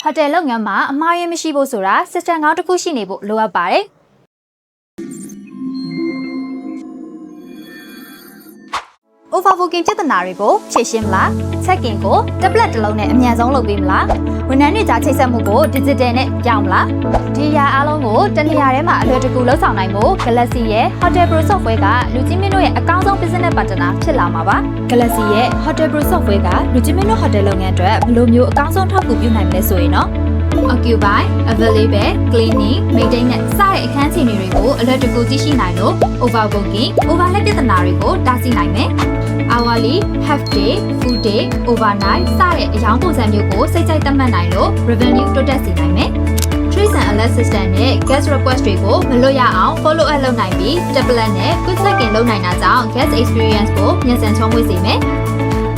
ဟိုတယ်လုပ်ငန်းမှာအမှားယွင်းမရှိဖို့ဆိုတာ system ကောင်းတစ်ခုရှိနေဖို့လိုအပ်ပါတယ်။ overbooking ပြဿနာတွေကိုဖြေရှင်းမလား check-in ကို tablet တစ်လုံးနဲ့အမြန်ဆုံးလုပ်ပေးမလားဝန်ထမ်းတွေကြားချိတ်ဆက်မှုကို digital နဲ့ပြောင်းမလားဒီအရာအားလုံးကိုတနေရာထဲမှာအလွယ်တကူလုပ်ဆောင်နိုင်ဖို့ Galaxy ရဲ့ Hotel Pro software ကလူကြီးမင်းတို့ရဲ့အကောင်းဆုံး business partner ဖြစ်လာမှာပါ Galaxy ရဲ့ Hotel Pro software ကလူကြီးမင်းတို့ hotel လုပ်ငန်းအတွက်ဘယ်လိုမျိုးအကောင်းဆုံးထောက်ကူပြုနိုင်မလဲဆိုရင်တော့ occupy, available, cleaning, maintenance စတဲ့အခန်းစီတွေကိုအလွယ်တကူသိရှိနိုင်လို့ overbooking, overlap ပြဿနာတွေကိုတားဆီးနိုင်မယ် hourly, half day, full day, overnight စတဲ့အကြောင်းပုံစံမျိုးကိုစိတ်ကြိုက်သတ်မှတ်နိုင်လို့ revenue တိုးတက်စေနိုင်မယ် Trace and Alert System နဲ့ guest request တွေကိုမလွတ်ရအောင် follow up လုပ်နိုင်ပြီး tablet နဲ့ quick check-in လုပ်နိုင်တာကြောင့် guest experience ကိုမြန်ဆန်ချောမွေ့စေမယ်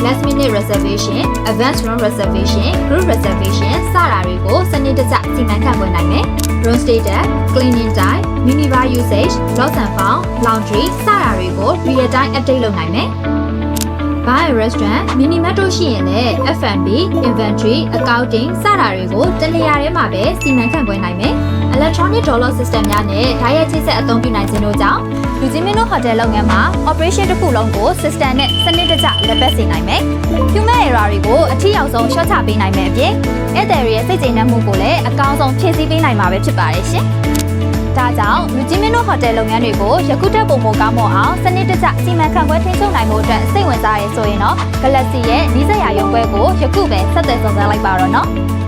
Last minute reservation, advanced room reservation, group reservation စတာတွေကိုစနစ်တကျစီမံခန့်ခွဲနိုင်မယ် Room status, cleaning time, minibar usage, lost and found, laundry စတာတွေကို real time update လုပ်နိုင်မယ်Bar and restaurant, mini metro ရှိရင်လည်း F&B, inventory, accounting စတာတွေကိုတနေရာထဲမှာပဲစီမံခန့်ခွဲနိုင်မယ် Electronic dollar system များနဲ့ဓာတ်ရိုက်ချိတ်ဆက်အသုံးပြုနိုင်ခြင်းတို့ကြောင့်လူကြီးမင်းတို့ hotel လုပ်ငန်းမှာ operation တစ်ခုလုံးကို system နဲ့စနစ်တကျလက်ပတ်စေနိုင်မယ်။ Human error တွေကိုအထူးအောင်ဆုံးရှင်းချပေးနိုင်မယ်အပြင် ဧည့်သည်ရဲ့စိတ်ကျေနပ်မှုကိုလည်းအကောင်းဆုံးဖြည့်ဆည်းပေးနိုင်မှာပဲဖြစ်ပါတယ်ရှင်။ဒါကြောင့်လူကြီးမင်းတို့ hotel လုပ်ငန်းတွေကိုယခုထက်ပိုမိုကောင်းမွန်အောင်စနစ်တကျစီမံခန့်ခွဲထိန်းချုပ်နိုင်မှုအတွက်စိတ်ဝင်စားရဲဆိုရင်တော့ Galaxy ရဲ့နီးစပ်ရာရုံးခွဲကိုယခုပဲဆက်သွယ်ဆောင်ရွက်လိုက်ပါတော့နော်။